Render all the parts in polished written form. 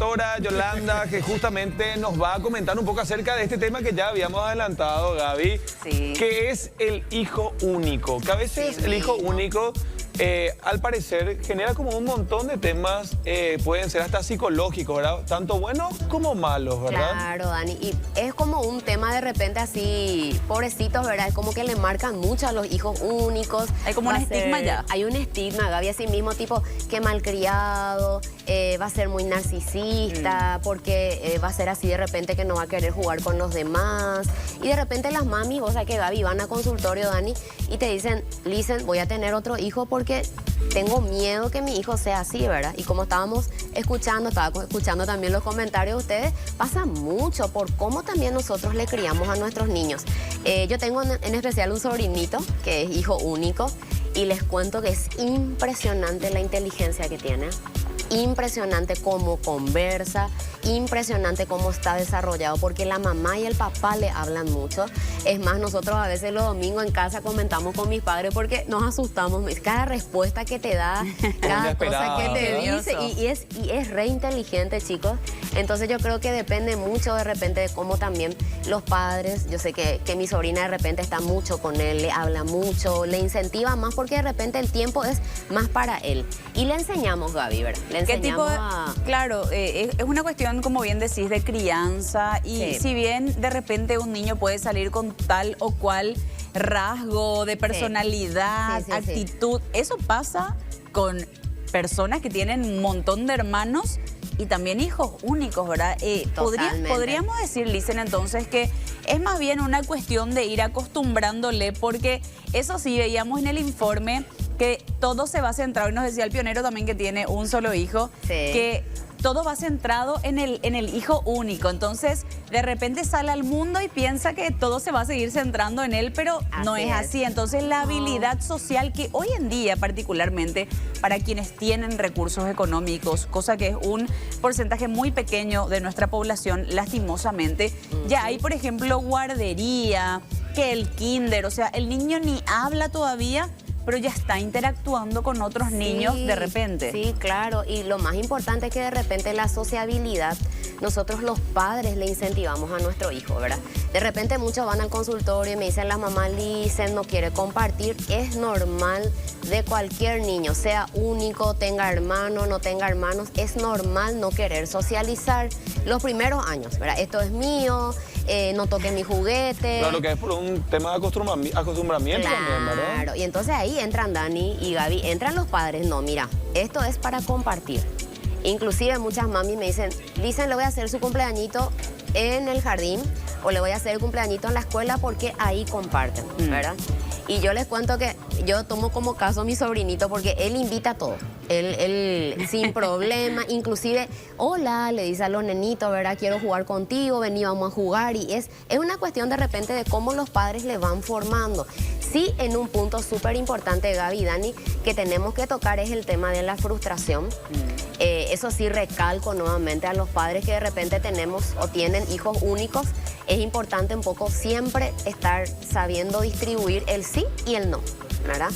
doctora Yolanda, que justamente nos va a comentar un poco acerca de este tema que ya habíamos adelantado, Gaby, Sí. que es el hijo único. Que a veces Sí, el hijo mismo. único, al parecer, genera como un montón de temas, pueden ser hasta psicológicos, ¿verdad? Tanto buenos como malos, ¿verdad? Claro, Dani, y es como un tema de repente así, pobrecitos, ¿verdad? Es como que le marcan mucho a los hijos únicos. Hay como Va un a ser- estigma ya. Hay un estigma, Gaby, así mismo, tipo, que malcriado, va a ser muy narcisista, porque va a ser así de repente que no va a querer jugar con los demás. Y de repente las mamis, o sea que Gaby, van a consultorio, Dani, y te dicen, listen, voy a tener otro hijo porque tengo miedo que mi hijo sea así, ¿verdad? Y como estábamos escuchando, estaba escuchando también los comentarios de ustedes, pasa mucho por cómo también nosotros le criamos a nuestros niños. Yo tengo en especial un sobrinito que es hijo único y les cuento que es impresionante la inteligencia que tiene. Impresionante cómo conversa, impresionante cómo está desarrollado, porque la mamá y el papá le hablan mucho. Es más, nosotros a veces los domingos en casa comentamos con mis padres porque nos asustamos. Cada respuesta que te da, cada cosa que te dice, y es re inteligente, chicos. Entonces yo creo que depende mucho de repente de cómo también los padres, yo sé que mi sobrina de repente está mucho con él, le habla mucho, le incentiva más porque de repente el tiempo es más para él. Y le enseñamos, Gaby, ¿verdad? Le ¿Qué tipo enseñamos de- Claro, es una cuestión, como bien decís, de crianza. Y Sí. si bien de repente un niño puede salir con tal o cual rasgo de personalidad, Sí, sí, sí. actitud, eso pasa con personas que tienen un montón de hermanos y también hijos únicos, ¿verdad? Totalmente. Podríamos decir, Licen, entonces, que es más bien una cuestión de ir acostumbrándole, porque eso sí, veíamos en el informe que todo se va centrado, y nos decía el pionero también que tiene un solo hijo, Sí. que todo va centrado en el hijo único. Entonces, de repente sale al mundo y piensa que todo se va a seguir centrando en él, pero no Así es es. así. Entonces, la habilidad social que hoy en día, particularmente para quienes tienen recursos económicos, cosa que es un porcentaje muy pequeño de nuestra población, lastimosamente, ya hay, por ejemplo, guardería, que el kinder, o sea, el niño ni habla todavía, pero ya está interactuando con otros niños de repente. Sí, claro. Y lo más importante es que de repente la sociabilidad, nosotros los padres le incentivamos a nuestro hijo, ¿verdad? De repente muchos van al consultorio y me dicen, la mamá Licen no quiere compartir. Es normal de cualquier niño, sea único, tenga hermanos, no tenga hermanos, es normal no querer socializar los primeros años, ¿verdad? Esto es mío, no toque mi juguete. Claro, que es por un tema de acostumbramiento también, ¿verdad? Claro, y entonces ahí entran Dani y Gaby, entran los padres, no, mira, esto es para compartir. Inclusive muchas mamis me dicen, Licen, le voy a hacer su cumpleañito en el jardín o le voy a hacer el cumpleañito en la escuela porque ahí comparten, ¿verdad? Y yo les cuento que yo tomo como caso a mi sobrinito porque él invita a todo. Él sin problema, inclusive, hola, le dice a los nenitos, ¿verdad? Quiero jugar contigo, vení, vamos a jugar. Y es una cuestión de repente de cómo los padres le van formando. Sí, en un punto súper importante, Gaby y Dani, que tenemos que tocar es el tema de la frustración. Eso sí recalco nuevamente a los padres que de repente tenemos o tienen hijos únicos. Es importante un poco siempre estar sabiendo distribuir el sí y el no, ¿verdad?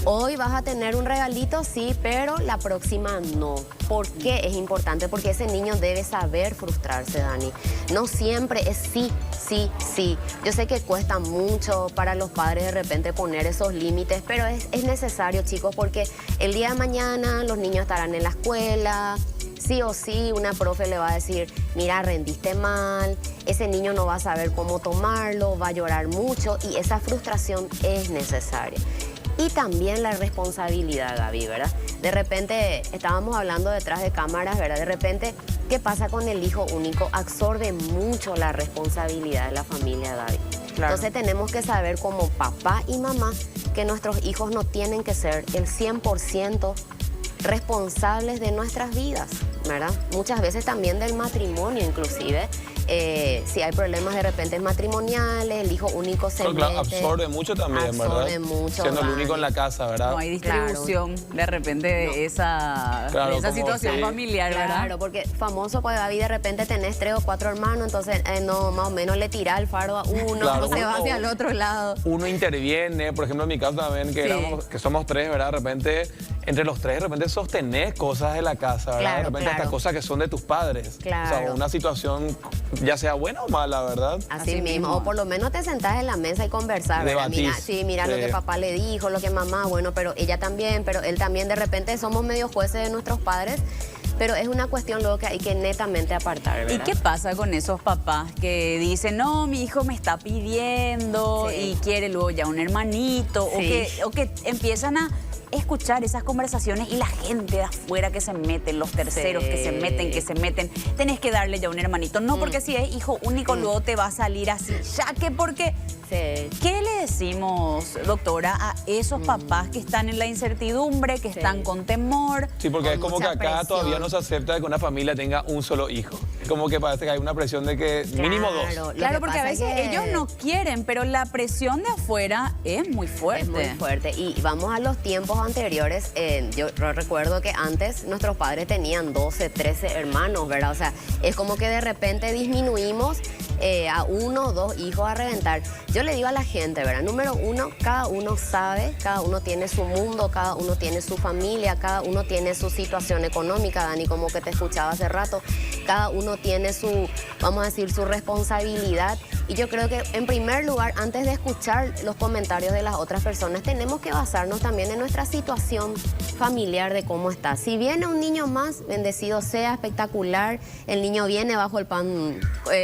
Hoy vas a tener un regalito, sí, pero la próxima no. ¿Por qué es importante? Porque ese niño debe saber frustrarse, Dani. No siempre es sí, sí, sí. Yo sé que cuesta mucho para los padres de repente poner esos límites, pero es necesario, chicos, porque el día de mañana los niños estarán en la escuela. Sí o sí, una profe le va a decir, mira, rendiste mal, ese niño no va a saber cómo tomarlo, va a llorar mucho y esa frustración es necesaria. Y también la responsabilidad, Gaby, ¿verdad? De repente, estábamos hablando detrás de cámaras, ¿verdad? De repente, ¿qué pasa con el hijo único? Absorbe mucho la responsabilidad de la familia, Gaby. Claro. Entonces tenemos que saber como papá y mamá que nuestros hijos no tienen que ser el 100% responsables de nuestras vidas, ¿verdad? Muchas veces también del matrimonio inclusive. Si hay problemas de repente matrimoniales, el hijo único se Pero claro, mete. absorbe mucho también, ¿verdad? Absorbe mucho, siendo el Dani. único en la casa, ¿verdad? No hay distribución de repente de esa, Claro, de esa como situación que- familiar, ¿verdad? Claro, porque famoso, pues Gaby, de repente tenés 3 o 4 hermanos, entonces no, más o menos le tirás el faro a uno, Claro, o se va uno- hacia el otro lado. Uno interviene, por ejemplo en mi caso también, que, Sí. que somos 3, ¿verdad? De repente, entre los 3, de repente sostenés cosas de la casa, ¿verdad? Claro, de repente claro. hasta cosas que son de tus padres. Claro. O sea, una situación, ya sea buena o mala, ¿verdad? Así Así mismo, mismo. o por lo menos te sentás en la mesa y conversar, ¿verdad? Debatís. Mira, sí, mira lo Sí. que papá le dijo, lo que mamá, bueno, pero ella también, pero él también, de repente somos medio jueces de nuestros padres, pero es una cuestión luego que hay que netamente apartar, ¿verdad? ¿Y qué pasa con esos papás que dicen, no, mi hijo me está pidiendo Sí. y quiere luego ya un hermanito? Sí. O que empiezan a escuchar esas conversaciones y la gente de afuera que se meten, los terceros Sí. que se meten, tenés que darle ya un hermanito. No porque si es hijo único luego te va a salir así, ya que porque... Sí. ¿Qué le decimos, doctora, a esos papás que están en la incertidumbre, que están con temor? Sí, porque Con es como que mucha acá presión. todavía no se acepta que una familia tenga un solo hijo. Es como que parece que hay una presión de que mínimo 2. Lo Claro, que porque a pasa es veces que ellos no quieren, pero la presión de afuera es muy fuerte. Es muy fuerte. Y vamos a los tiempos anteriores. Yo recuerdo que antes nuestros padres tenían 12, 13 hermanos, ¿verdad? O sea, es como que de repente disminuimos a 1 o 2 hijos a reventar. Yo le digo a la gente, ¿verdad? Número 1, cada uno sabe, cada uno tiene su mundo, cada uno tiene su familia, cada uno tiene su situación económica, Dani, como que te escuchaba hace rato. Cada uno tiene su, vamos a decir, su responsabilidad. Y yo creo que, en primer lugar, antes de escuchar los comentarios de las otras personas, tenemos que basarnos también en nuestra situación familiar de cómo está. Si viene un niño más, bendecido sea, espectacular, el niño viene bajo el pan,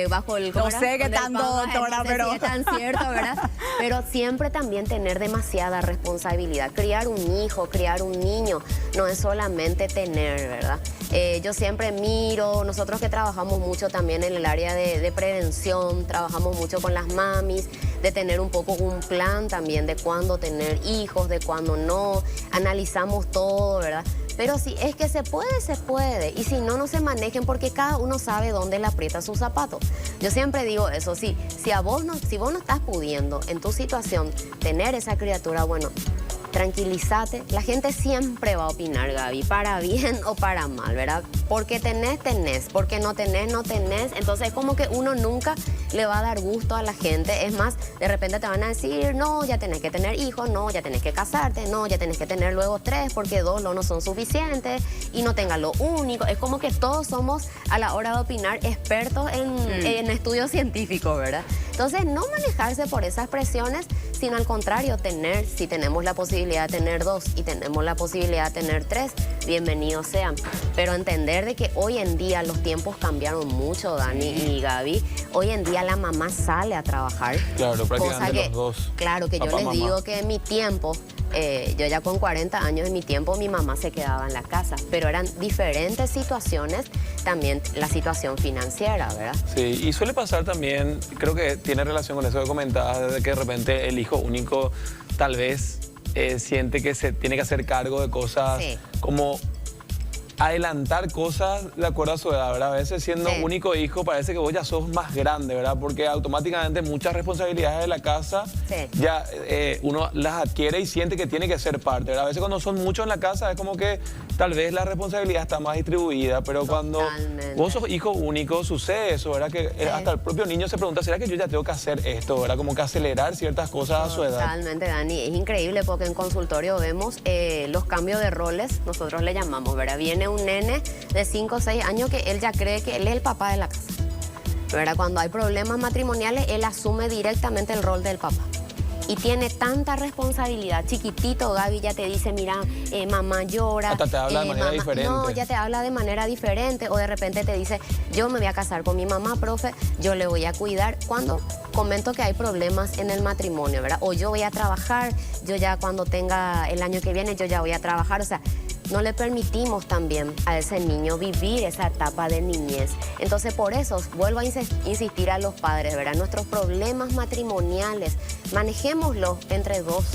bajo el... No ¿cómo sé era? qué Con el tanto, pan, doctora, no sé pero- si es tan cierto, ¿verdad? Pero siempre también tener demasiada responsabilidad. Criar un hijo, criar un niño, no es solamente tener, ¿verdad? Yo siempre miro, nosotros que trabajamos mucho también en el área de prevención, trabajamos mucho con las mamis, de tener un poco un plan también de cuándo tener hijos, de cuándo no, analizamos todo, ¿verdad? Pero si es que se puede, se puede. Y si no, no se manejen porque cada uno sabe dónde le aprieta sus zapatos. Yo siempre digo eso, si vos no estás pudiendo en tu situación tener esa criatura, bueno, tranquilízate. La gente siempre va a opinar, Gaby, para bien o para mal, ¿verdad? Porque tenés, porque no tenés. Entonces es como que uno nunca le va a dar gusto a la gente. Es más, de repente te van a decir, no, ya tenés que tener hijos, no, ya tenés que casarte, no, ya tenés que tener luego 3 porque 2 no son suficientes y no tengas lo único. Es como que todos somos, a la hora de opinar, expertos en estudios científicos, ¿verdad? Entonces, no manejarse por esas presiones, sino al contrario, si tenemos la posibilidad de tener 2 y tenemos la posibilidad de tener 3, bienvenidos sean. Pero entender de que hoy en día los tiempos cambiaron mucho, Dani y Gaby. Hoy en día la mamá sale a trabajar. Claro, prácticamente cosa que, los dos. Claro, que yo Papá, les mamá. digo que en mi tiempo, yo ya con 40 años, en mi tiempo mi mamá se quedaba en la casa, pero eran diferentes situaciones, también la situación financiera, ¿verdad? Sí, y suele pasar también, creo que tiene relación con eso que comentabas, de que de repente el hijo único tal vez siente que se tiene que hacer cargo de cosas Sí. como adelantar cosas de acuerdo a su edad, ¿verdad? A veces siendo Sí. único hijo parece que vos ya sos más grande, ¿verdad? Porque automáticamente muchas responsabilidades de la casa Sí. ya uno las adquiere y siente que tiene que ser parte, ¿verdad? A veces cuando son muchos en la casa es como que tal vez la responsabilidad está más distribuida, pero cuando Totalmente. vos sos hijo único sucede eso, ¿verdad? Que hasta el propio niño se pregunta, ¿será que yo ya tengo que hacer esto, ¿verdad? Como que acelerar ciertas cosas a su edad. Totalmente, Dani. Es increíble porque en consultorio vemos los cambios de roles, nosotros le llamamos, ¿verdad? Viene un nene de 5 o 6 años que él ya cree que él es el papá de la casa, ¿verdad? Cuando hay problemas matrimoniales, él asume directamente el rol del papá. Y tiene tanta responsabilidad. Chiquitito, Gaby ya te dice, mira, mamá llora. Hasta te habla de manera diferente. No, ya te habla de manera diferente. O de repente te dice, yo me voy a casar con mi mamá, profe, yo le voy a cuidar. Cuando comento que hay problemas en el matrimonio, ¿verdad? O yo voy a trabajar, yo ya cuando tenga el año que viene, yo ya voy a trabajar. O sea, no le permitimos también a ese niño vivir esa etapa de niñez. Entonces, por eso vuelvo a insistir a los padres, ¿verdad? Nuestros problemas matrimoniales, manejémoslos entre 2.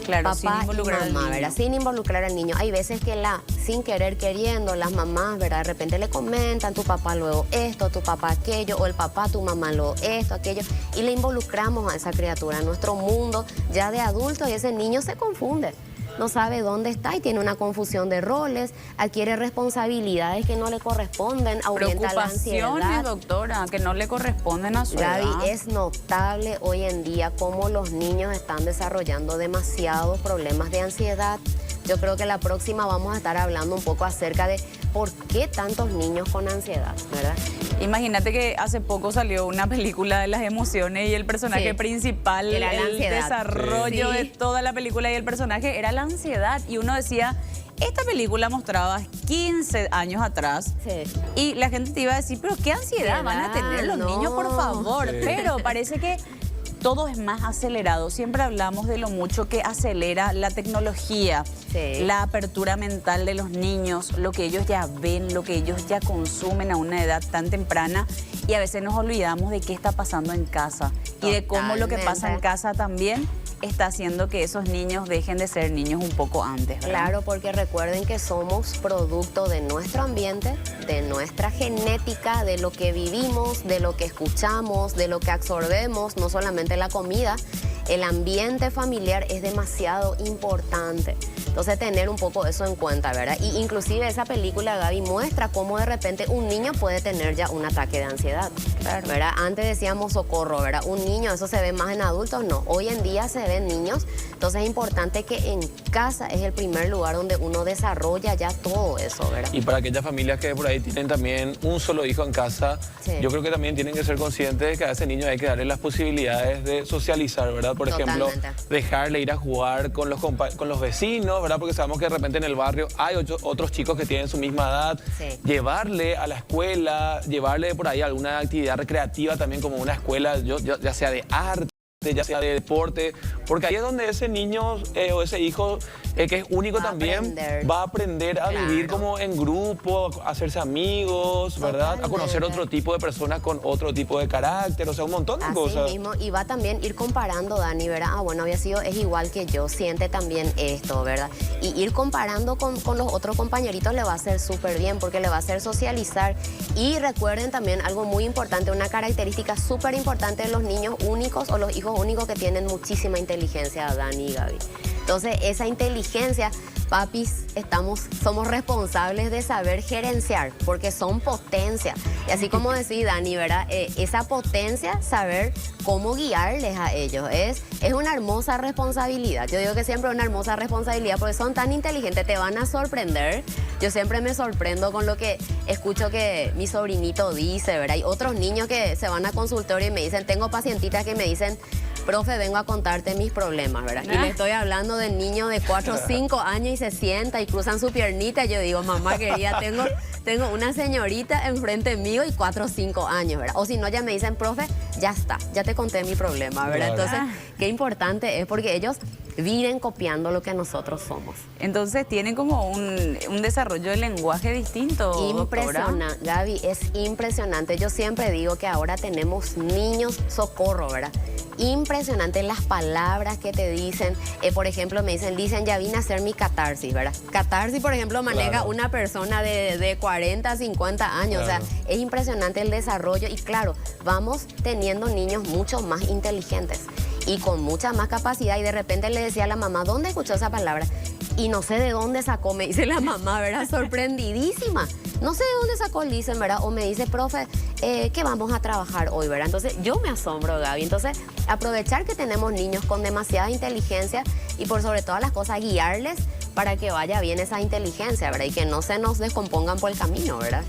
Claro, sin papá involucrar y al mamá, niño. ¿verdad? Sin involucrar al niño. Hay veces que sin querer queriendo, las mamás, ¿verdad? De repente le comentan, tu papá luego esto, tu papá aquello, o el papá, tu mamá luego esto, aquello, y le involucramos a esa criatura en nuestro mundo ya de adulto y ese niño se confunde. No sabe dónde está y tiene una confusión de roles, adquiere responsabilidades que no le corresponden, aumenta la ansiedad. Preocupaciones, doctora, que no le corresponden a su edad. Gaby, es notable hoy en día cómo los niños están desarrollando demasiados problemas de ansiedad. Yo creo que la próxima vamos a estar hablando un poco acerca de por qué tantos niños con ansiedad, ¿verdad? Imagínate que hace poco salió una película de las emociones y el personaje Sí. principal, Era la el ansiedad. desarrollo Sí. de toda la película y el personaje era la ansiedad. Y uno decía, esta película mostraba 15 años atrás Sí. y la gente te iba a decir, pero qué ansiedad van a tener los No. niños, por favor. Sí. Pero parece que todo es más acelerado. Siempre hablamos de lo mucho que acelera la tecnología, Sí. la apertura mental de los niños, lo que ellos ya ven, lo que ellos ya consumen a una edad tan temprana. Y a veces nos olvidamos de qué está pasando en casa y de cómo lo que pasa en Totalmente. casa también está haciendo que esos niños dejen de ser niños un poco antes, ¿verdad? Claro, porque recuerden que somos producto de nuestro ambiente, de nuestra genética, de lo que vivimos, de lo que escuchamos, de lo que absorbemos, no solamente la comida. El ambiente familiar es demasiado importante. Entonces, tener un poco eso en cuenta, ¿verdad? Y inclusive esa película, Gaby, muestra cómo de repente un niño puede tener ya un ataque de ansiedad, ¿verdad? Antes decíamos socorro, ¿verdad? Un niño, eso se ve más en adultos, no. Hoy en día se ven niños. Entonces, es importante que en casa es el primer lugar donde uno desarrolla ya todo eso, ¿verdad? Y para aquellas familias que por ahí tienen también un solo hijo en casa, Sí. yo creo que también tienen que ser conscientes de que a ese niño hay que darle las posibilidades de socializar, ¿verdad? Por ejemplo, Totalmente. dejarle ir a jugar con los vecinos, ¿verdad? Porque sabemos que de repente en el barrio hay otros chicos que tienen su misma edad. Sí. Llevarle a la escuela, llevarle por ahí alguna actividad recreativa también como una escuela, ya sea de arte, ya sea de deporte, porque ahí es donde ese niño o ese hijo que es único Va a también aprender. va a aprender a vivir Claro. como en grupo, a hacerse amigos, ¿verdad? A conocer Totalmente. otro tipo de personas con otro tipo de carácter, o sea, un montón de Así cosas. mismo, y va también ir comparando, Dani, ¿verdad? Ah, bueno, es igual que yo, siente también esto, ¿verdad? Y ir comparando con los otros compañeritos le va a hacer súper bien, porque le va a hacer socializar. Y recuerden también algo muy importante, una característica súper importante de los niños únicos o los hijos únicos que tienen muchísima inteligencia, Dani y Gaby. Entonces, esa inteligencia, papis, somos responsables de saber gerenciar, porque son potencia. Y así como decía Dani, ¿verdad? Esa potencia, saber cómo guiarles a ellos. Es una hermosa responsabilidad. Yo digo que siempre es una hermosa responsabilidad, porque son tan inteligentes, te van a sorprender. Yo siempre me sorprendo con lo que escucho que mi sobrinito dice, ¿verdad? Hay otros niños que se van a consultorio y me dicen, tengo pacientitas que me dicen, profe, vengo a contarte mis problemas, ¿verdad? Y le estoy hablando de niños de 4 o 5 años y se sienta y cruzan su piernita. Y yo digo, mamá querida, tengo una señorita enfrente mío y 4 o 5 años, ¿verdad? O si no, ya me dicen, profe, ya está, ya te conté mi problema, ¿verdad? Claro. Entonces, qué importante es, porque ellos viven copiando lo que nosotros somos. Entonces tienen como un desarrollo de lenguaje distinto, doctora. Impresionante, Gaby, es impresionante. Yo siempre digo que ahora tenemos niños socorro, ¿verdad? Impresionante las palabras que te dicen. Por ejemplo, me dicen, ya vine a hacer mi catarsis, ¿verdad? Catarsis, por ejemplo, maneja Claro. una persona de 40, 50 años. Claro. O sea, es impresionante el desarrollo. Y claro, vamos teniendo niños mucho más inteligentes y con mucha más capacidad. Y de repente le decía a la mamá, ¿dónde escuchó esa palabra? Y no sé de dónde sacó, me dice la mamá, ¿verdad? Sorprendidísima. No sé de dónde sacó, le dicen, ¿verdad? O me dice, profe, ¿qué vamos a trabajar hoy, ¿verdad? Entonces, yo me asombro, Gaby. Entonces, aprovechar que tenemos niños con demasiada inteligencia y por sobre todas las cosas, guiarles para que vaya bien esa inteligencia, ¿verdad? Y que no se nos descompongan por el camino, ¿verdad?